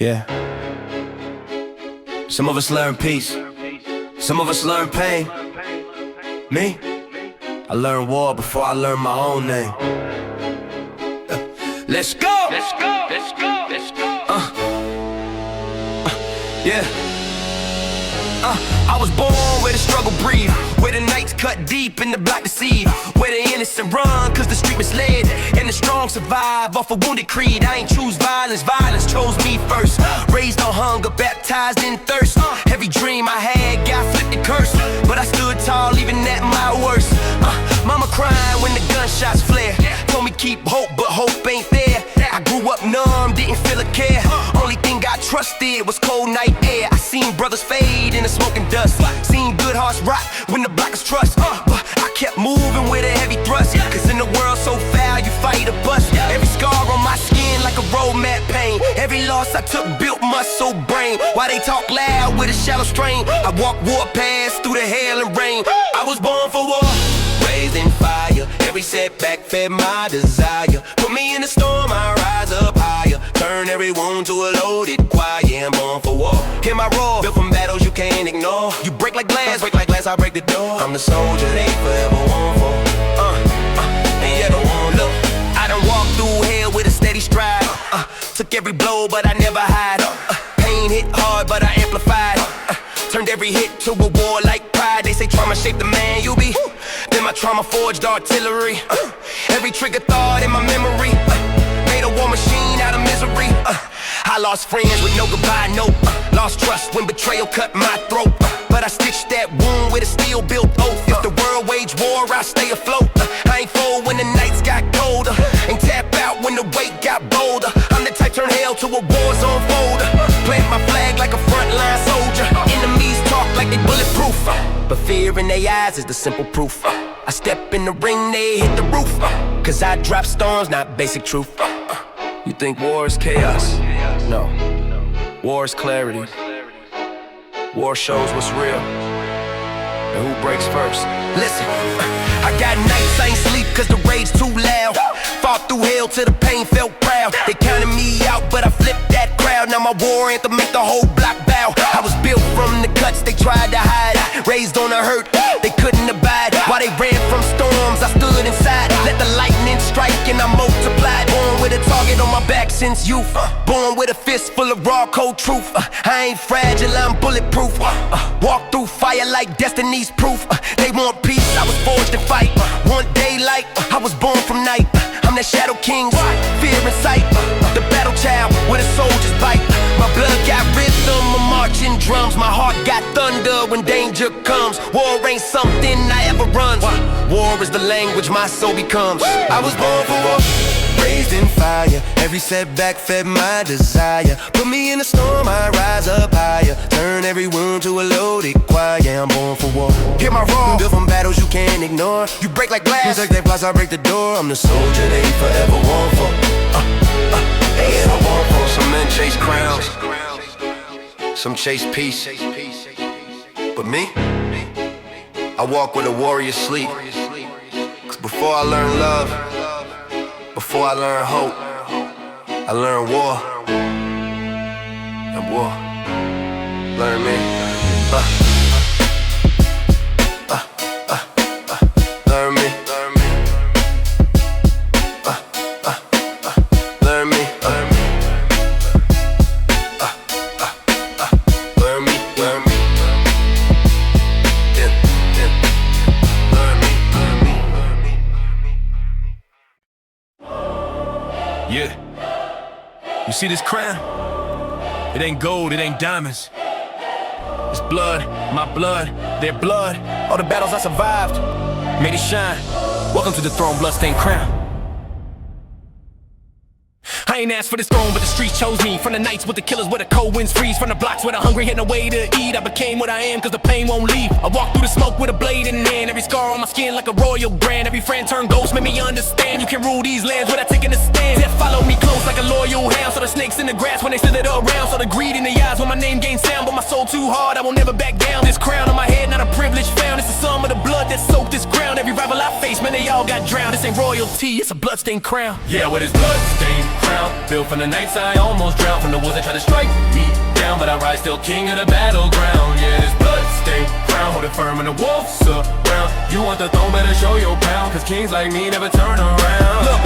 Yeah. Some of us learn peace, some of us learn pain. Me, I learned war before I learned my own name. Let's go! Let's go! Let's go! Let's go! Yeah. I was born where the struggle breathe, where the nights cut deep and the black deceive, where the innocent run cause the street misled, and the strong survive off a wounded creed. I ain't choose violence, violence chose me first. Raised on hunger, baptized in thirst. Every dream I had got flipped and cursed, but I stood tall even at my worst. Mama crying when the gunshots flare, told me keep hope, but hope ain't there. I grew up numb, didn't feel a care. Only thing I trusted was cold night air. I seen brothers fade in the smoking dust, seen good hearts rot when the blackest trust. But I kept moving with a heavy thrust, cause in the world so foul you fight a bust. Every scar on my skin like a road map pain. Every loss I took built muscle brain. Why they talk loud with a shallow strain? I walk warpaths through the hail and rain. I was born for war, raised in fire. Every setback fed my desire. Put me in the storm, I rise up higher. Turn every wound to a loaded choir. Yeah, I'm born for war. Hear my roar, built from battles you can't ignore. You break like glass, I break the door. I'm the soldier they forever want for. And yeah, don't want look. I done walked through hell with a steady stride. Took every blow, but I never hide. Pain hit hard, but I amplified. Turned every hit to a war like pride. They say trauma shaped the man you be. Then my trauma forged artillery. Every trigger thought in my memory made a war machine out of misery. I lost friends with no goodbye note. Lost trust when betrayal cut my throat. But I stitched that wound with a steel built oath. If the world wage war, I stay afloat. I ain't fold when the nights got colder, ain't tap out when the weight got bolder. I'm the type turn hell to a war zone folder. Plant my flag like a frontline soldier. Enemies talk like they bulletproof, but fear in their eyes is the simple proof. I step in the ring, they hit the roof. Cause I drop storms, not basic truth. You think war is chaos? No. War is clarity. War shows what's real and who breaks first. Listen, I got nights I ain't sleep cause the rage too loud. Fought through hell till the pain felt proud. They counted me out but I flipped that crowd. Now my war anthem make the whole block bow. I was built from the cuts they tried to hide. Raised on the hurt they couldn't abide. While they ran from storms I stood inside. Let the lightning strike and I multiplied. Born with a target on my back since youth. Born with a fist full of raw cold truth. I ain't fragile, I'm bulletproof. Walk through fire like destiny's proof. They want peace, I was forged to fight. Want daylight, I was born from night. I'm that shadow king's fear in sight. The battle child where the soldiers bite. My blood got rhythm of marching drums. My heart got thunder when danger comes. War ain't something I ever run. War is the language my soul becomes. I was born for war, raised in fire. Every setback fed my desire. Put me in a storm, I rise up higher. Turn every wound to a loaded choir. Yeah, I'm born for war. Hear my roar, built from battles you can't ignore. You break like glass, like they flies, I break the door. I'm the soldier they forever want for. They ever want for. Some men chase crowns, some chase peace. But me, I walk with a warrior's sleep. Cause before I learn love, before I learn hope, I learn war. And war learn me. Learn me. Learn me. Learn me. Learn me. Yeah. You see this crown? It ain't gold, it ain't diamonds. It's blood, my blood, their blood. All the battles I survived made it shine. Welcome to the throne, bloodstained crown. I ain't asked for this throne, but the streets chose me. From the nights with the killers where the cold winds freeze. From the blocks where the hungry had no way to eat. I became what I am cause the pain won't leave. I walk through the smoke with a blade in hand. Every scar on my skin like a royal brand. Every friend turned ghost made me understand. You can rule these lands without taking a stand. Death followed me close like a loyal hound. So the snakes in the grass when they slithered around. So the greed in the eyes when my name gained sound. But my soul too hard, I will never back down. This crown on my head, not a privilege found. It's the sum of the blood that soaked this ground. Every rival I face, man, they all got drowned. This ain't royalty, it's a bloodstained crown. Yeah, with his bloodstained crown, crown. Built from the nights I almost drowned, from the wolves that try to strike me down, but I rise still king of the battleground. Yeah, this blood-stained crown, hold it firm when the wolves around. You want the throne, better show your pound, cause kings like me never turn around. Look,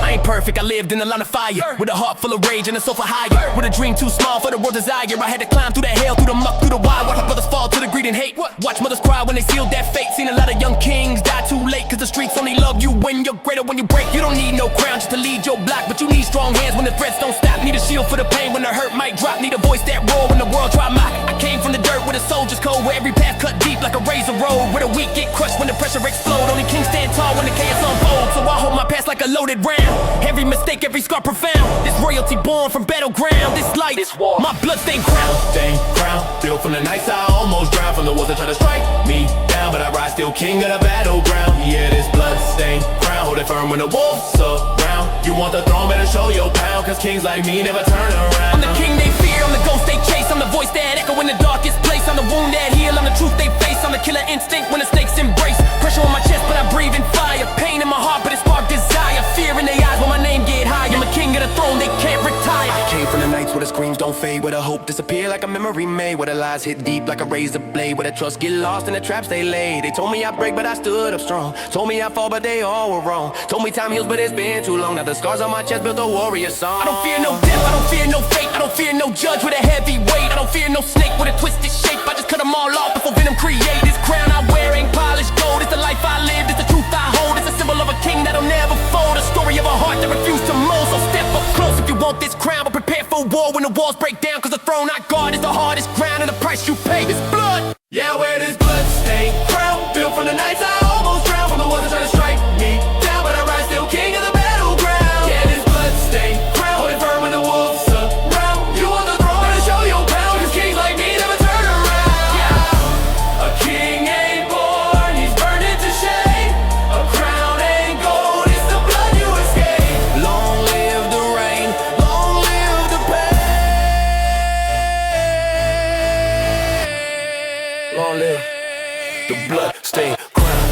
I ain't perfect, I lived in a line of fire, with a heart full of rage and a soul for higher, with a dream too small for the world's desire. I had to climb through the hell, through the muck, through the wire. Watch my brothers fall to the greed and hate. Watch mothers cry when they sealed that fate. Seen a lot of young kings die too late, cause the streets only love you when you're greater. When you break, you don't need no crown just to lead your block, but you need strong hands when the threats don't stop. Need a shield for the pain when the hurt might drop. Need a voice that roar when the world try mock. I came from the dirt with a soldier's code, where every path cut deep like a razor road, where the weak get crushed when the pressure explode. Only kings stand tall when the chaos unfolds, so I hold my past like a loaded round. Every mistake, every scar profound. This royalty born from battleground. This light, this war, my blood-stained crown. Blood-stained crown, built from the nights I almost drowned, from the wolves that try to strike me down, but I rise still king of the battleground. Yeah, this blood-stained crown, hold it firm when the wolves around. You want the throne, better show your pound, cause kings like me never turn around. I'm the king they fear, I'm the ghost they chase, I'm the voice that echo in the darkest place, I'm the wound that heal, I'm the truth they face, I'm the killer instinct when the snakes embrace. Pressure on my chest, but I breathe in fire. Pain in my heart, but it spark desire. Fear in their eyes when my name get high. I'm a king of the throne, they can't retire. I came from the nights where the screams don't fade, where the hope disappear like a memory made, where the lies hit deep like a razor blade, where the trust get lost in the traps they laid. They told me I'd break, but I stood up strong. Told me I'd fall, but they all were wrong. Told me time heals, but it's been too long. Now the scars on my chest built a warrior song. I don't fear no death, I don't fear no fate, I don't fear no judge with a heavy weight, I don't fear no snake with a twisted shape. I just cut them all off before venom create. This crown I wear ain't polished gold. It's the life I live, it's the truth I hold. It's a symbol of a king that'll never fold, a story of a heart that refused to mold. So step up close if you want this crown, but prepare for war when the walls break down, cause the throne I guard is the hardest ground, and the price you pay is blood. Yeah, I wear this blood-stained crown, built from the nights I almost drowned, from the ones that try to strike me down, but I rise still king of the battleground. Yeah, this blood-stained crown, hold it firm when the wolves around. You want the throne, better show your pound, cause kings like me never turn around. Yeah, a king ain't born, he's burned into shame. A crown ain't gold, it's the blood you escape. Long live the reign, long live the pain. Long live the blood-stained crown.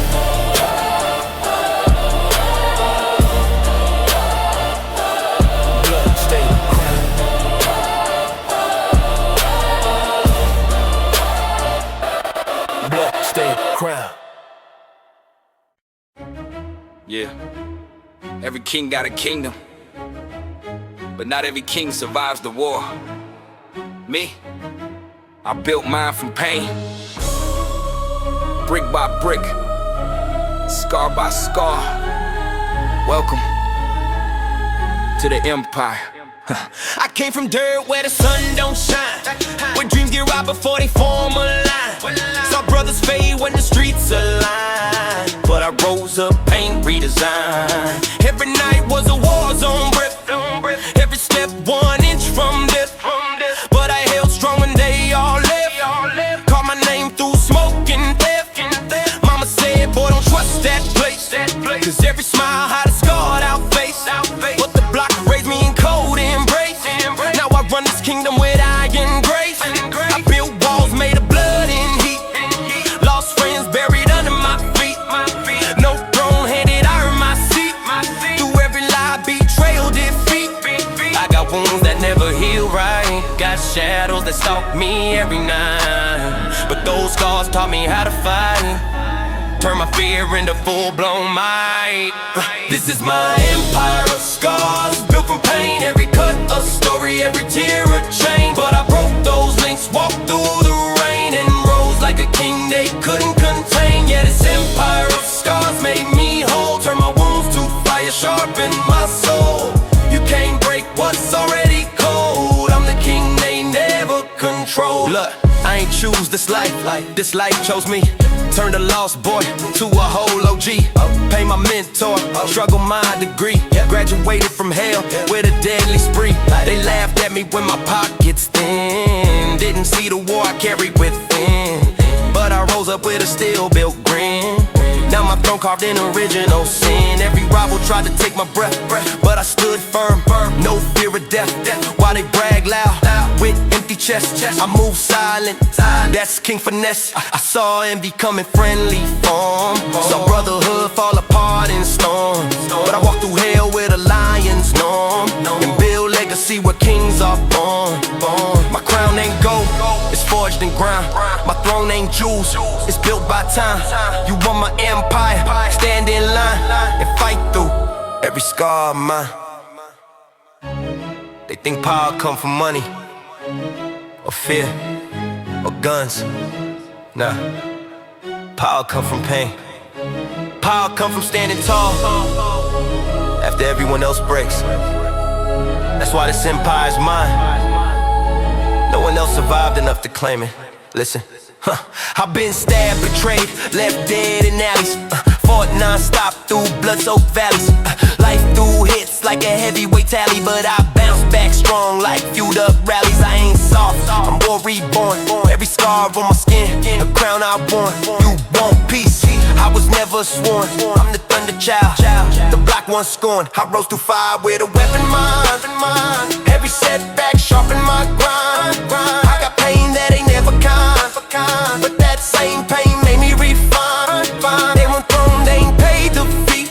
Blood-stained crown. Blood-stained crown. Yeah, every king got a kingdom, but not every king survives the war. Me, I built mine from pain, brick by brick, scar by scar. Welcome to the empire. I came from dirt where the sun don't shine, where dreams get robbed before they form a line. Saw brothers fade when the streets align, but I rose up, paint redesigned. Every night was a war zone breath, every step 1 inch from death, but I held strong when they all left. Called my name through smoke and theft. Mama said, boy, don't trust that place, cause every smile had a scarred out face. But the block raised me in cold embrace. Now I run this kingdom with iron grace. I built walls made of blood and heat, lost friends buried under my feet. No throne handed, I earned my seat. Through every lie, betrayal, defeat. I got wounds that never heal right, got shadows that stalk me every night, but those scars taught me how to fight. Turn my fear into full-blown might. This is my empire of scars, built from pain. Every cut a story, every tear a chain. But I broke those links, walked through the rain, and rose like a king they couldn't contain. Yeah, this empire of scars made me whole. Turn my wounds to fire, sharpen my soul. You can't break what's already cold. I'm the king they never control. Look, I ain't choose this life chose me. Turned a lost boy to a whole OG. Pay my mentor, struggle my degree. Graduated from hell with a deadly spree. They laughed at me when my pockets thin. Didn't see the war I carried within, but I rose up with a still-built grin. Now my throne carved in original sin. Every rival tried to take my breath, but I stood firm, no fear of death. While they brag loud with empty chests, I move silent, that's king finesse. I saw envy come in friendly form, saw brotherhood fall apart in storms, but I walked through hell with a lion's norm, and build soft born. My crown ain't gold, it's forged in ground. My throne ain't jewels, it's built by time. You want my empire, stand in line and fight through every scar of mine. They think power come from money, or fear, or guns. Nah, power come from pain. Power come from standing tall after everyone else breaks. That's why this empire's mine. No one else survived enough to claim it. Listen, I've been stabbed, betrayed, left dead in alleys, fought non-stop through blood-soaked valleys. Life through hits like a heavyweight tally, but I bounce back strong like fueled up rallies. I ain't soft, I'm war reborn. Every scar on my skin, a crown I won. You want peace, I was never sworn. I'm the thunder child, the black one scorned. I rose through fire with a weapon mind. Every setback sharpened my grind. I got pain that ain't never kind, but that same pain made me refine. They want throne, they ain't paid the fee.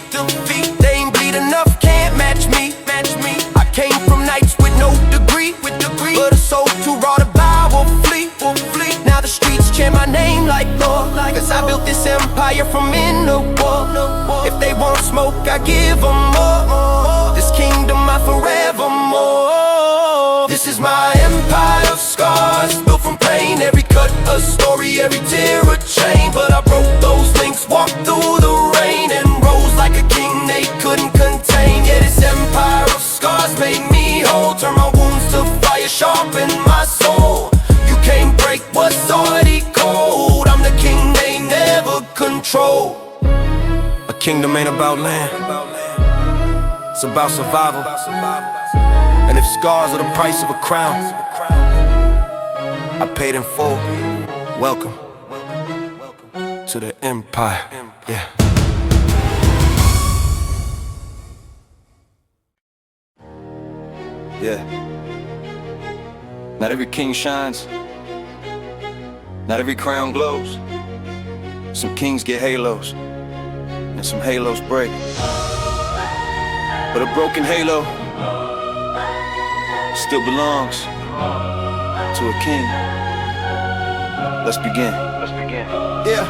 They ain't bleed enough, can't match me. I came from nights with no degree, but a soul too raw to bow will flee. Now the streets chant my name like Lord, cause I built this empire from inner war. If they want smoke, I give them more. This kingdom I forevermore. This is my empire of scars, built from pain. Every cut a story, every tear a chain. But I broke those links, walked through the rain, and rose like a king they couldn't contain. Yeah, this empire of scars made me whole. Turn my wounds to fire, sharpen my soul. You can't break what's already cold. I'm the king they never control. A kingdom ain't about land, it's about survival. And if scars are the price of a crown, I paid in full. Welcome to the empire. Yeah. Yeah. Not every king shines, not every crown glows. Some kings get halos, and some halos break. But a broken halo still belongs to a king. Let's begin. Yeah,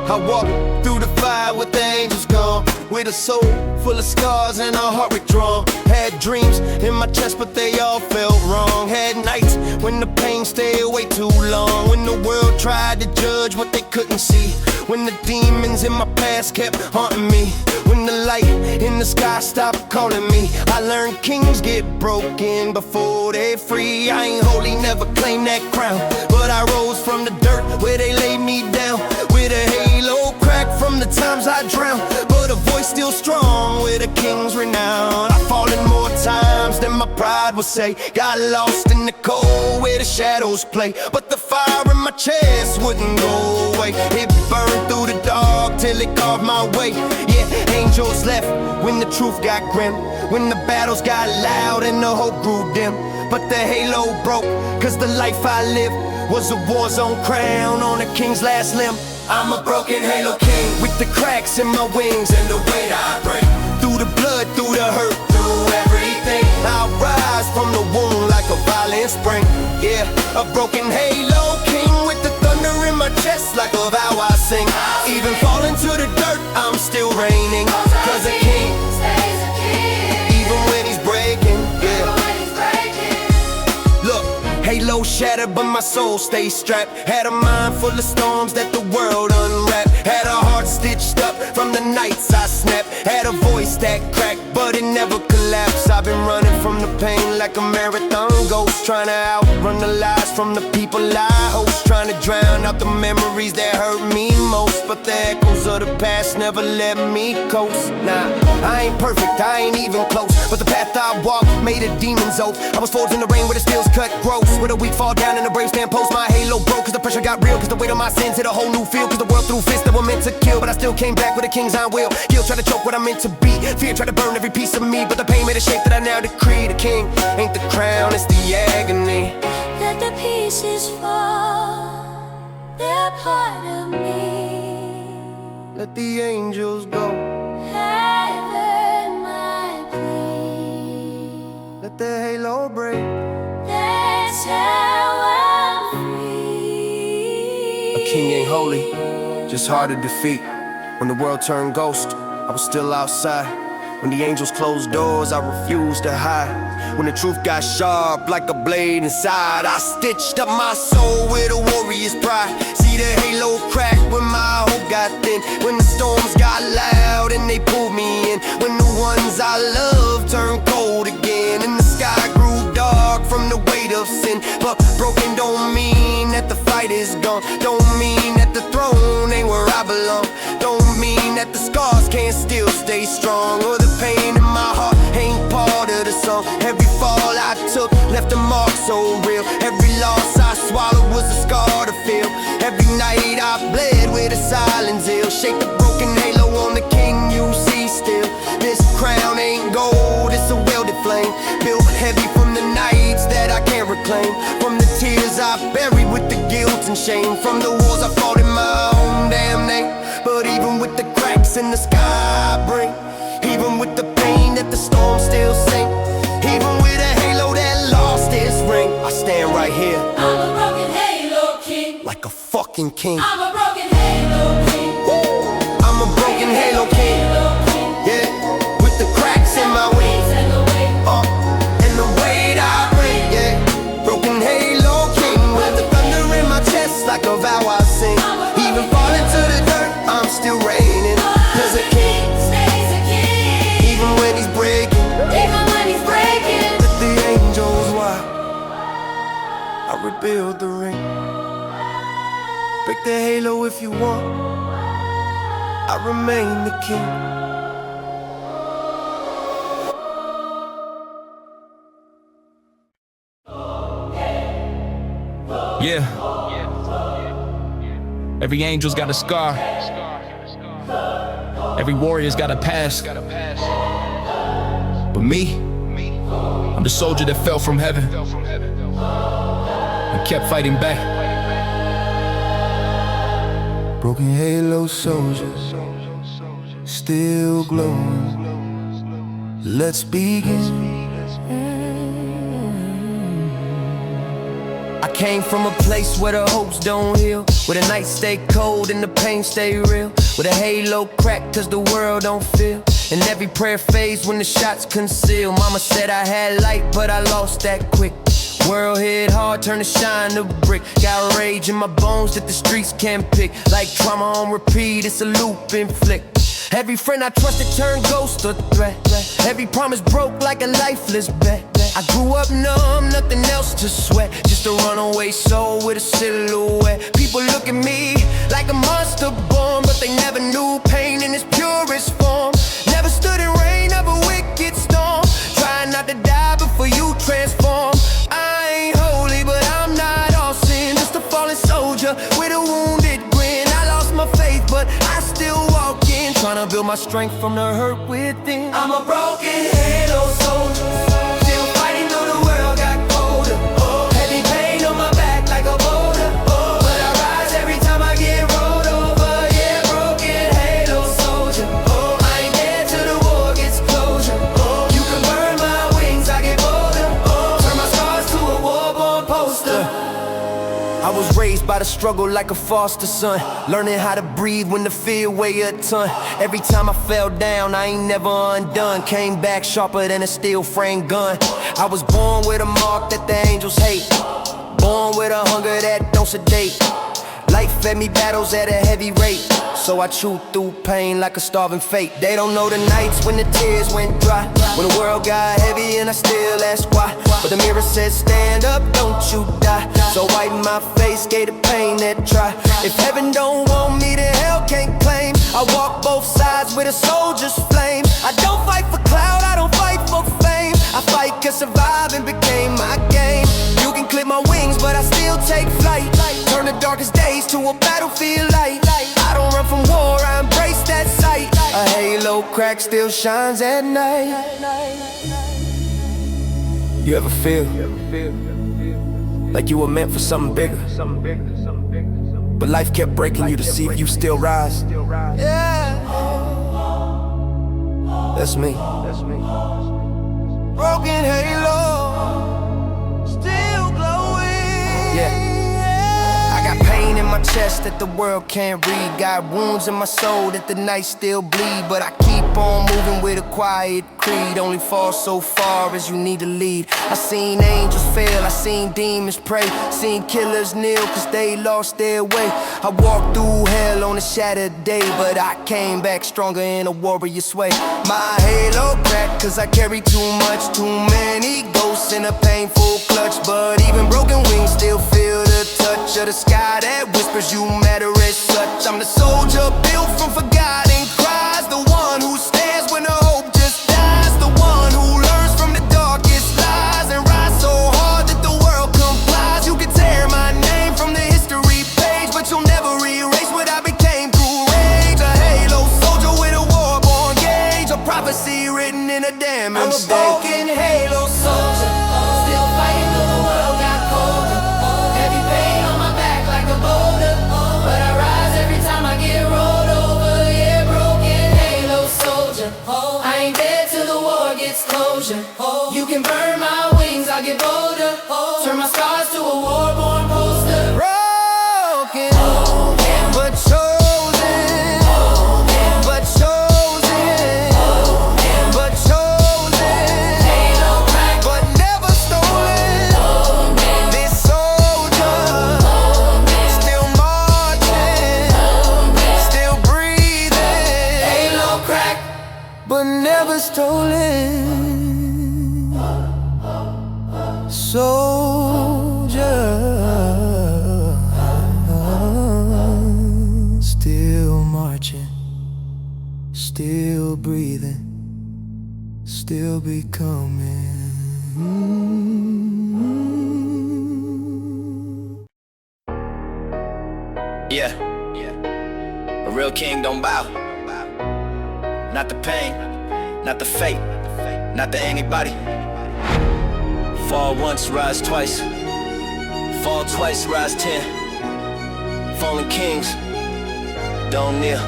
I walk through the fire with the angels gone, with a soul full of scars and a heart withdrawn. Had dreams in my chest, but they all felt wrong. Had nights when the pain stayed away too long, when the world tried to judge what they couldn't see, when the demons in my past kept haunting me, when the light in the sky stopped calling me. I learned kings get broken before they're free. I ain't holy, never claimed that crown, but I rose from the dirt where they laid me down, with a halo cracked from the times I drowned, but a voice still strong with a king's renown. I've fallen more times than my pride would say, got lost in the cold where the shadows play, but the fire in my chest wouldn't go away. It burned through the dark till it carved my way. Yeah, angels left when the truth got grim, when the battles got loud and the hope grew dim. But the halo broke, cause the life I lived was a war zone crown on a king's last limb. I'm a broken halo king, with the cracks in my wings and the weight I break. Through the blood, through the hurt, through everything, I'll rise from the wound like a violent spring. Yeah, a broken halo king, with the thunder in my chest like a vow I sing. Even falling to the dirt, I'm still reigning, cause a king stays a king, even when he's breaking. Yeah. Look, halo shattered, but my soul stays strapped. Had a mind full of storms that the world unwrapped. Had a heart stitched up from the nights I snapped. Had a voice that cracked, but it never collapsed. I've been running from the pain like a marathon ghost, trying to outrun the lies from the people I host, trying to drown out the memories that hurt me most. But the echoes of the past never let me coast. Nah, I ain't perfect, I ain't even close, but the path I walked made a demon's oath. I was forged in the rain where the steel's cut gross, with a weak fall down in the brave stand post. My halo broke cause the pressure got real, cause the weight of my sins hit a whole new field, cause the world threw fists that were meant to kill, but I still came back with a king's iron will. Guilt tried to choke what I'm meant to be, fear tried to burn every piece of me, but the pain made a shape that I now decree. The king ain't the crown, it's the agony. Let the pieces fall, they're part of me. Let the angels go, Heaven my plea. let the halo break. They till I'm free. A king ain't holy, just hard to defeat. When the world turned ghost, I was still outside. When the angels closed doors, I refused to hide. When the truth got sharp like a blade inside, I stitched up my soul with a warrior's pride. See the halo crack when my hope got thin. When the storms got loud and they pulled me in. When the ones I loved turned cold again. And the sky grew dark from the weight of sin. But broken don't mean that the fight is gone. Don't mean that the throne ain't where I belong. Don't mean that the scars can't still stay strong. Or the pain in my heart ain't part of the song. Every fall I took left a mark so real. Every loss I swallowed was a scar to feel. Every night I bled with a silence ill. Shake the broken halo on the king you see still. This crown ain't gold, it's a welded flame. Built heavy from the nights that I can't reclaim. From the tears I buried with the guilt and shame. From the wars I fought in my own damn name. But even with the cracks in the sky I bring, even with the pain that the storm still sing, even with a halo that lost its ring, I stand right here. I'm a broken halo king. Like a fucking king. I'm a broken halo king. I'm a broken halo king. Yeah, with the cracks in my wings and the weight I bring. Yeah, broken halo king. With the thunder in my chest like a vow I sing. Even falling to the dirt, I'm still reigning. Cause a king stays a king. even when he's breaking. Even when he's breaking. Let the angels watch. I rebuild the ring. Break the halo if you want. I remain the king. Yeah. Every angel's got a scar. Every warrior's got a past. But me, I'm the soldier that fell from heaven and kept fighting back. Broken halo soldiers, still glowing. Let's begin. I came from a place where the hopes don't heal, where the nights stay cold and the pain stay real, where the halo crack cause the world don't feel, and every prayer fades when the shots conceal. Mama said I had light but I lost that quick. World hit hard, turn to shine to brick. Got rage in my bones that the streets can't pick. Like trauma on repeat, it's a looping flick. Every friend I trusted turned ghost or threat. Every promise broke like a lifeless bet. I grew up numb, nothing else to sweat. Just a runaway soul with a silhouette. People look at me like a monster born, but they never knew pain in its purest form. Never stood in rain of a wicked storm. Trying not to die before you transform. I ain't holy, but I'm not all sin. Just a fallen soldier with a wounded grin. I lost my faith, but I still walk in. Trying to build my strength from the hurt within. I'm a broken halo soldier, still fighting though the world got colder. Heavy pain on my back like a boulder, but I rise every time I get rolled over. Yeah, broken halo soldier. I ain't dead till the war gets closure. You can burn my wings, I get bolder. Turn my scars to a war-born poster. I was raised by the struggle like a foster son, learning how to breathe when the fear weigh a ton. Every time I fell down, I ain't never undone. Came back sharper than a steel frame gun. I was born with a mark that the angels hate, born with a hunger that don't sedate. Life fed me battles at a heavy rate, so I chewed through pain like a starving fate. They don't know the nights when the tears went dry, when the world got heavy and I still ask why. But the mirror said stand up, don't you die. So wipe my face, gave the pain that try. If heaven don't want me, then hell can't claim. I walk both sides with a soldier's flame. I don't fight for clout, I don't fight for fame. I fight cause surviving became my game. You can clip my wings, but I still take flight. Turn the darkest days to a battlefield light. I don't run from war, I embrace that sight. A halo crack still shines at night. You ever feel like you were meant for something bigger, but life kept breaking you to see if you still rise? Yeah, that's me. Broken halo, still glowing. Yeah. I got pain in my chest that the world can't read. Got wounds in my soul that the night still bleed. But I keep on moving with a quiet creed. Only fall so far as you need to lead. I seen angels fail, I seen demons pray. Seen killers kneel cause they lost their way. I walked through hell on a shattered day, but I came back stronger in a warrior's way. My halo cracked cause I carry too much. Too many ghosts in a painful clutch. But even broken wings still feel the touch of the sky that whispers you matter as such. I'm the soldier built from forgotten cries. The one who stands when the hope just dies. The one who learns from the darkest lies and rise so hard that the world complies. You can tear my name from the history page, but you'll never erase what I became through rage. A halo soldier with a war-born gauge. A prophecy written in a damn I'm a broken halo soldier, still fighting though the world got colder. Heavy pain on my back like a boulder, but I rise every time I get rolled over. Yeah, broken halo soldier, I ain't dead till the war gets closure. You can burn my wings, I'll get bolder. Turn my scars to a war-born poster. Broken, but chosen, but chosen, but chosen, but never stolen. This soldier, still marching, still breathing. Halo crack. But never stolen. Soldier, still marching, still breathing, still becoming. Yeah. A real king don't bow. Not the pain, not the fate, not to anybody. Fall once, rise twice. Fall twice, rise 10. Fallen kings, don't kneel.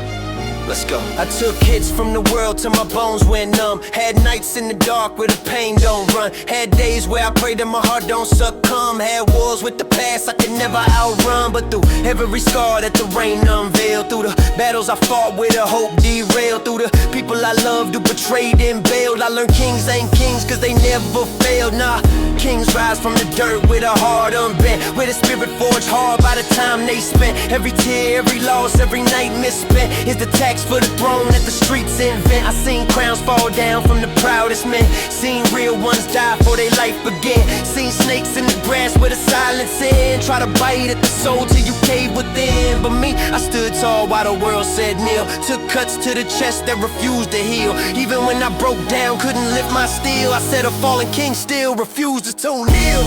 Let's go. I took hits from the world till my bones went numb. Had nights in the dark where the pain don't run. Had days where I prayed that my heart don't succumb. Had wars with the past I could never outrun. But through every scar that the rain unveiled, through the battles I fought with a hope derailed, through the people I loved who betrayed and bailed, I learned kings ain't kings cause they never failed. Nah, kings rise from the dirt with a heart unbent, with a spirit forged hard by the time they spent. Every tear, every loss, every night misspent is the tax for the throne that the streets invent. I seen crowns fall down from the proudest men, seen real ones die before their life began, seen snakes in the grass with a silence in, try to bite at the soul till you cave within. But me, I stood tall while the world said kneel, took cuts to the chest that refused to heal. Even when I broke down, couldn't lift my steel, I said a fallen king still refused to kneel.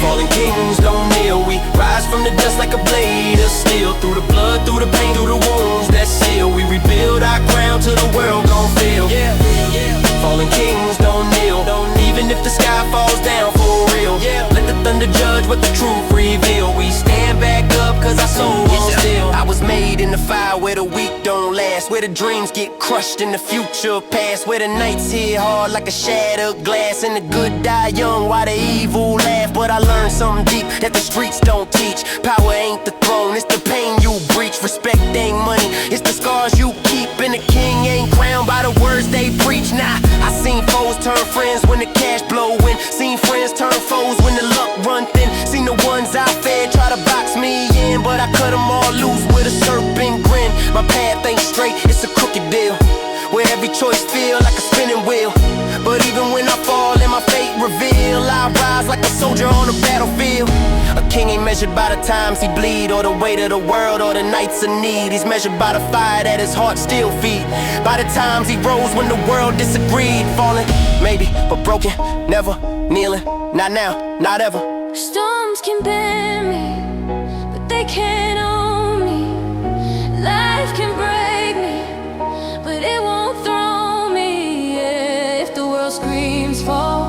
Fallen kings don't kneel, we rise from the dust like a blade of steel. Through the blood, through the pain, through the wounds that seal, we rebuild our crown till the world gon' feel. Fallen kings don't kneel, even if the sky falls down for real. Let the thunder judge what the truth reveal. We stand back up cause our soul won't still. I was made in the fire where the weak don't last, where the dreams get crushed in the future past, where the nights hit hard like a shattered glass, and the good die young while the evil laugh. But I learned something deep that the streets don't teach. Power ain't the throne, it's the pain you breach. Respect ain't money, it's the scars you keep. And the king ain't crowned by the words they preach. Nah, I seen foes turn friends when the cash blow in, seen friends turn foes when the luck run thin. Seen the ones I fed try to box me in, but I cut them all loose with a serpent grin. My path ain't straight, it's a crooked deal, where every choice feel like a spinning wheel. But even when I fall and my fate reveal, I rise like a soldier on the battlefield. A king ain't measured by the times he bleed, or the weight of the world, or the nights of need. He's measured by the fire that his heart still feed, by the times he rose when the world disagreed. Falling, maybe, but broken, never. Kneeling, not now, not ever. Storms can bend me, but they can't own me. Life can break me, but it won't throw me. Yeah, if the world screams fall,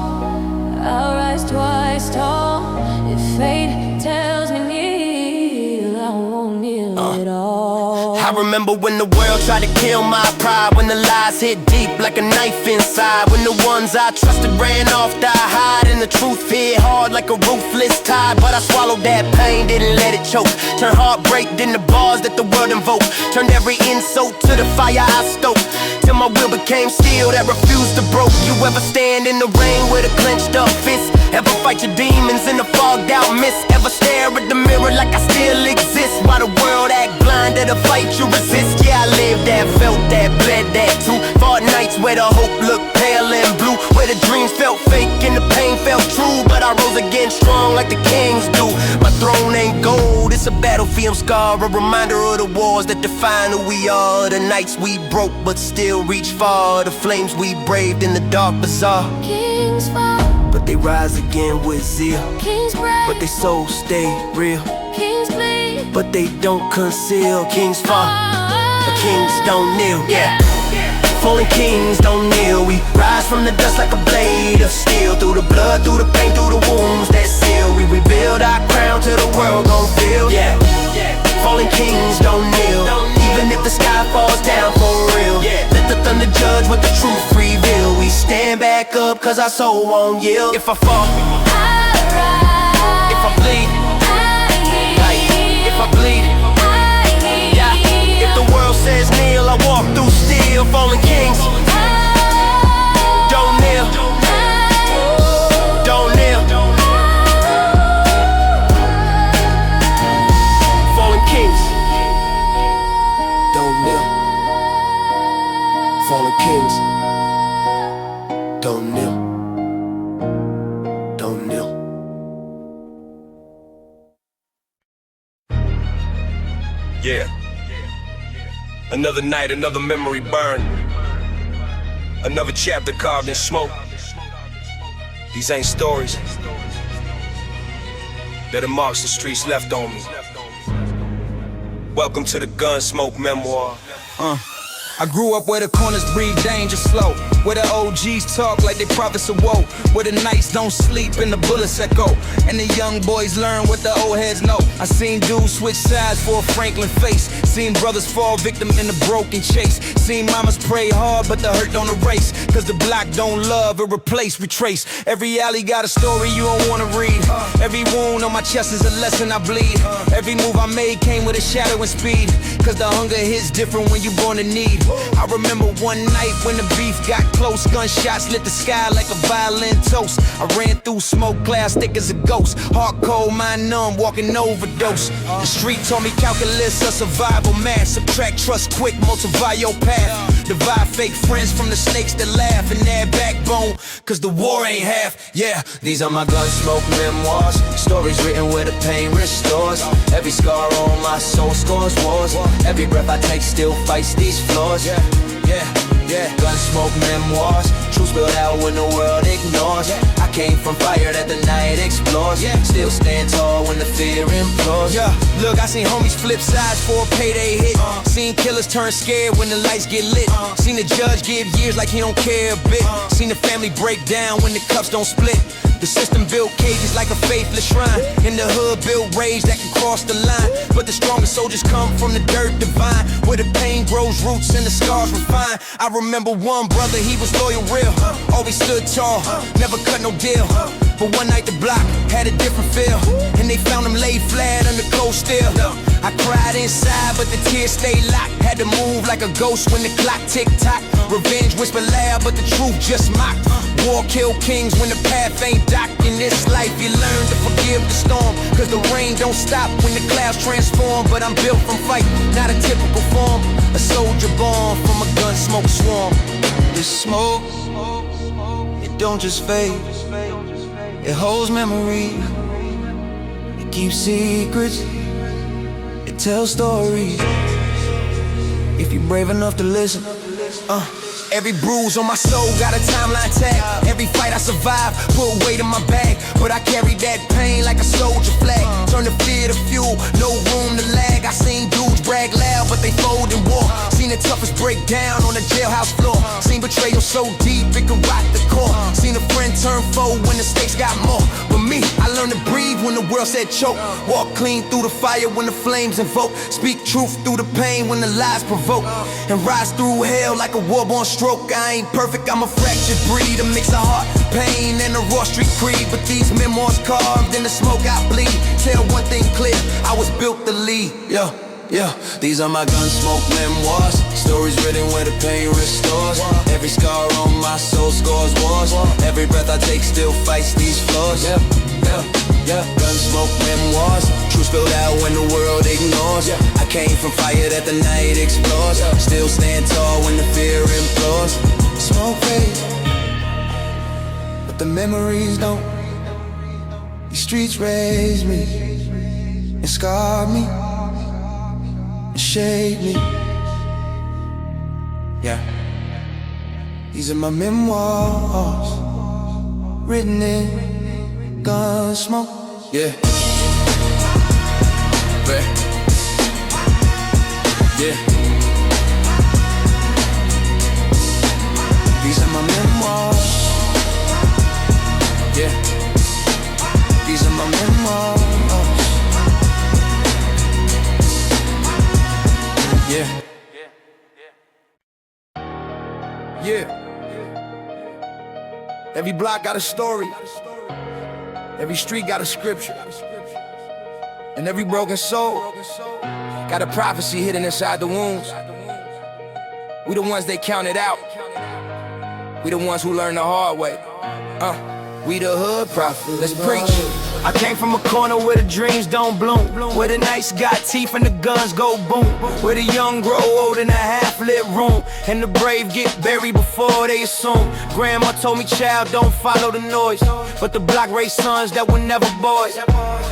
I'll rise twice tall. If fate tells me kneel, I won't kneel at all. I remember when the world tried to kill my pride, when the lies hit deep like a knife inside, when the ones I trusted ran off, died hide, and the truth hit hard like a ruthless tide. But I swallowed that pain, didn't let it choke. Turned heartbreak into bars that the world invoked. Turned every insult to the fire I stoked, till my will became steel that refused to broke. You ever stand in the rain with a clenched up fist? Ever fight your demons in a fogged out mist? Ever stare at the mirror like I still exist, while the world act blind to the fight you resist? Yeah, I lived that, felt that, bled that too. Fought nights where the hope looked pale and blue, where the dreams felt fake and the pain felt true. But I rose again strong like the kings do. My throne ain't gold, it's a battlefield scar, a reminder of the wars that define who we are. The nights we broke but still reach far, the flames we braved in the dark bazaar. Kings fall, But they rise again with zeal, kings break, but they souls stay real, kings bleed, but they don't conceal. Kings fall, but kings don't kneel. Yeah, fallen kings don't kneel. We rise from the dust like a blade of steel, through the blood, through the pain, through the wounds that seal. We rebuild our crown till the world gon' feel. Yeah, fallen kings don't kneel, even if the sky falls down for real. Let the thunder judge what the truth reveal. We stand back up cause our soul won't yield. If I fall, I rise, if I bleed, if I bleed, yeah. If the world says kneel, I walk through steel. Fallen kings don't kneel, don't kneel. Fallen kings don't kneel. Fallen kings don't kneel, don't kneel. Yeah. Another night, another memory burned. Another chapter carved in smoke. These ain't stories. They're the marks the streets left on me. Welcome to the Gunsmoke memoir. I grew up where the corners breathe danger slow, where the OGs talk like they prophets of woe, where the nights don't sleep and the bullets echo, and the young boys learn what the old heads know. I seen dudes switch sides for a Franklin face, seen brothers fall victim in the broken chase, seen mamas pray hard but the hurt don't erase, cause the block don't love or replace, retrace. Every alley got a story you don't wanna read, every wound on my chest is a lesson I bleed, every move I made came with a shadow and speed, cause the hunger hits different when you born in need. I remember one night when the beef got close, gunshots lit the sky like a violent toast. I ran through smoke clouds thick as a ghost, heart cold, mind numb, walking overdose. The street taught me calculus, a survival math, subtract trust quick, multiply your path, divide fake friends from the snakes that laugh, and add backbone, cause the war ain't half. Yeah, these are my Gunsmoke memoirs, stories written where the pain restores. Every scar on my soul scores wars, every breath I take still fights these flaws. Gunsmoke memoirs, truth spilled out when the world ignores. I came from fire that the night explores, still stand tall when the fear implores. Look, I seen homies flip sides for a payday hit, seen killers turn scared when the lights get lit, seen the judge give years like he don't care a bit, seen the family break down when the cups don't split. The system built cages like a faithless shrine, in the hood built rage that can cross the line, but the strongest soldiers come from the dirt divine, where the pain grows roots and the scars refine. I remember one brother, he was loyal real, always stood tall, never cut no deal, but one night the block had a different feel, and they found him laid flat under cold steel. I cried inside but the tears stayed locked, had to move like a ghost when the clock tick-tock. Revenge whisper loud but the truth just mocked. War kill kings when the path ain't docked. In this life you learn to forgive the storm, cause the rain don't stop when the clouds transform. But I'm built from fight, not a typical form, a soldier born from a Gunsmoke swarm. This smoke, it don't just fade, it holds memories, it keeps secrets, it tells stories, if you're brave enough to listen. Every bruise on my soul got a timeline tag. Every fight I survive put weight in my bag, but I carry that pain like a soldier flag. Turn the fear to fuel, no room to lag. I seen dudes brag loud but they fold in war, seen the toughest break down on the jailhouse floor, seen betrayal so deep it could rock the core. Seen a friend turn foe when the stakes got more. But me, I learned to breathe when the world said choke. Walk clean through the fire when the flames invoke. Speak truth through the pain when the lies provoke. And rise through hell like a war-born stroke. I ain't perfect, I'm a fractured breed. A mix of heart, pain, and a raw street creed. But these memoirs carved in the smoke I bleed. Tell one thing clear, I was built to lead. Yeah, these are my Gunsmoke memoirs. Stories written where the pain restores. Every scar on my soul scores wars. Every breath I take still fights these flaws. Yeah, Gunsmoke memoirs. Truth spilled out when the world ignores. I came from fire that the night explores. Still stand tall when the fear implores. Smoke fades, but the memories don't. These streets raised me and scarred me, shape me. Yeah, these are my memoirs, written in Gunsmoke. Yeah, yeah. These are my memoirs. Yeah, these are my memoirs. Yeah. Every block got a story. Every street got a scripture. And every broken soul got a prophecy hidden inside the wounds. We the ones they counted out. We the ones who learned the hard way. We the hood prophet. Let's preach. I came from a corner where the dreams don't bloom, where the nights got teeth and the guns go boom, where the young grow old in a half-lit room, and the brave get buried before they assume. Grandma told me, child, don't follow the noise, but the block raised sons that were never boys.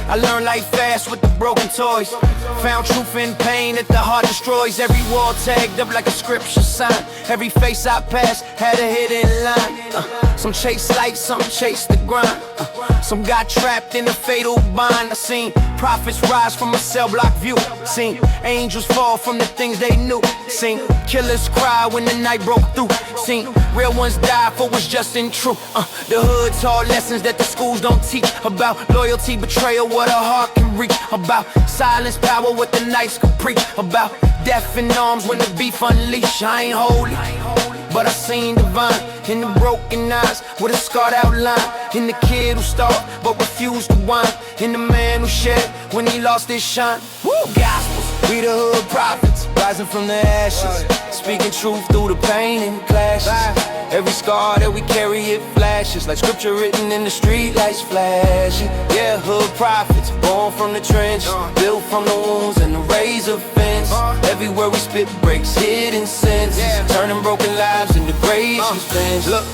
I learned life fast with the broken toys. Found truth in pain that the heart destroys. Every wall tagged up like a scripture sign. Every face I passed had a hidden line. Some chase life, some chase the grind. Some got trapped in a fatal bind. I seen prophets rise from a cell block view. Seen angels fall from the things they knew. Seen killers cry when the night broke through. Seen real ones die for what's just and true. The hood taught lessons that the schools don't teach. About loyalty, betrayal, what a heart can reach. About silence, power, what the nights could preach. About death in arms when the beef unleashed. I ain't holy, but I seen divine in the broken eyes with a scarred outline. In the kid who starved but refused to whine. In the man who shed when he lost his shine. Woo! Gospels, we the hood prophets, rising from the ashes, speaking truth through the pain and clashes. Every scar that we carry, it flashes like scripture written in the street lights flashing. Yeah, hood prophets, born from the trench, built from the wounds and the razor fence. Everywhere we spit breaks hidden sins, turning broken lives into graves we spend. Look,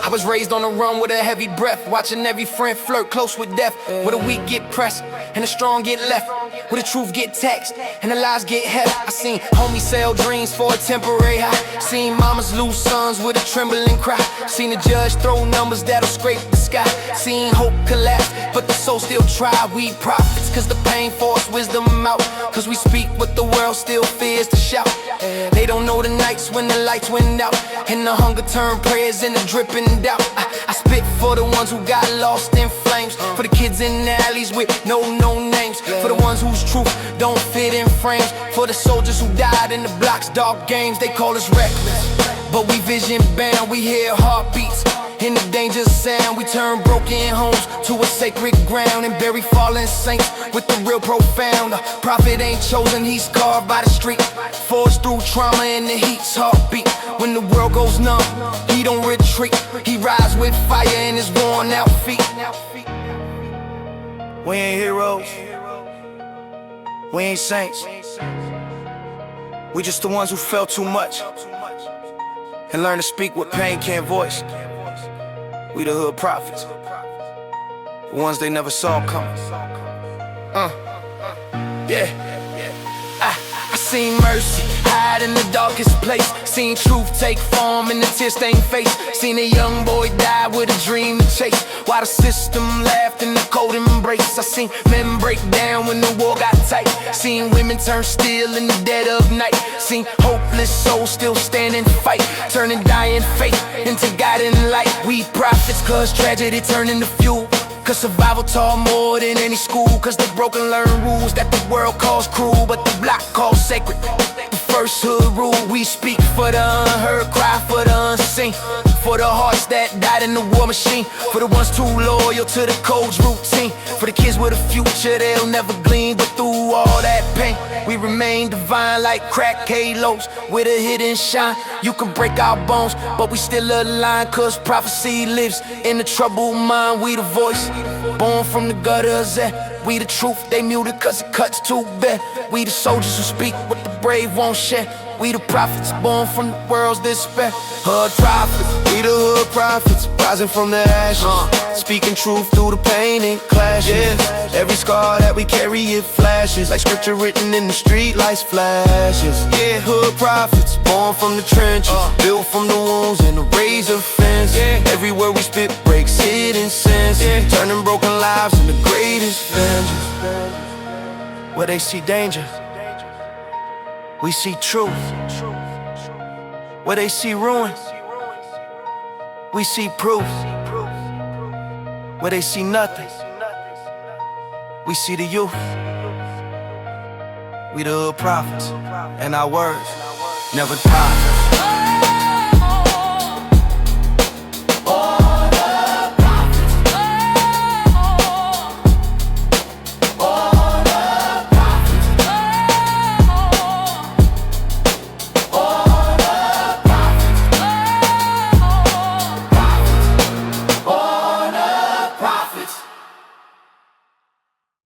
I was raised on the run with a heavy breath, watching every friend flirt close with death. Where the weak get pressed and the strong get left, where the truth get taxed and the lies get heft. I seen homies sell dreams for a temporary high. Seen mamas lose sons with a trembling cry. Seen the judge throw numbers that'll scrape the sky. Seen hope collapse, but the soul still try. We prophets, cause the pain force wisdom out. Cause we speak what the world still fears to shout. They don't know the nights when the lights went out, and the hunger turned prayers into dripping doubt. I spit for the ones who got lost in flames, for the kids in the alleys with no names, for the ones whose truth don't fit in frames, for the soldiers who died in the block's dark games. They call us reckless, but we vision bound. We hear heartbeats in the danger sound. We turn broken homes to a sacred ground and bury fallen saints with the real profound. The prophet ain't chosen, he's carved by the street, forged through trauma and the heat's heartbeat. When the world goes numb, he don't retreat. He rides with fire in his worn out feet. We ain't heroes, we ain't saints. We just the ones who felt too much and learned to speak what pain can't voice. We the hood prophets, the ones they never saw coming. I seen mercy hide in the darkest place. Seen truth take form in the tear-stained face. Seen a young boy die with a dream to chase, while the system laughed in the cold embrace. I seen men break down when the war got tight. Seen women turn still in the dead of night. Seen hopeless souls still stand and fight, turning dying faith into guiding light. We prophets, cause tragedy turn into fuel. Cause survival taught more than any school. Cause the broken learn rules that the world calls cruel, but the block calls sacred. The first hood rule, we speak for the unheard, cry for the unseen. For the hearts that died in the war machine. For the ones too loyal to the code's routine. For the kids with a future they'll never glean. But through all that pain, we remain divine like crack halos with a hidden shine. You can break our bones, but we still align. Cause prophecy lives in the troubled mind. We the voice, born from the gutters, we the truth, they muted cause it cuts too bad. We the soldiers who speak what the brave won't share. We the prophets, born from the world's despair. Hood prophets, we the hood prophets, rising from the ashes, speaking truth through the pain and clashes. Every scar that we carry, it flashes like scripture written in the street lights flashes. Yeah, hood prophets, born from the trenches, built from the wounds and the razor fence. Every word we spit breaks hidden sins, turning broken lives into greatest vengeance. Where they see danger, we see truth. Where they see ruin, we see proof. Where they see nothing, we see the youth. We the hood prophets, and our words never die.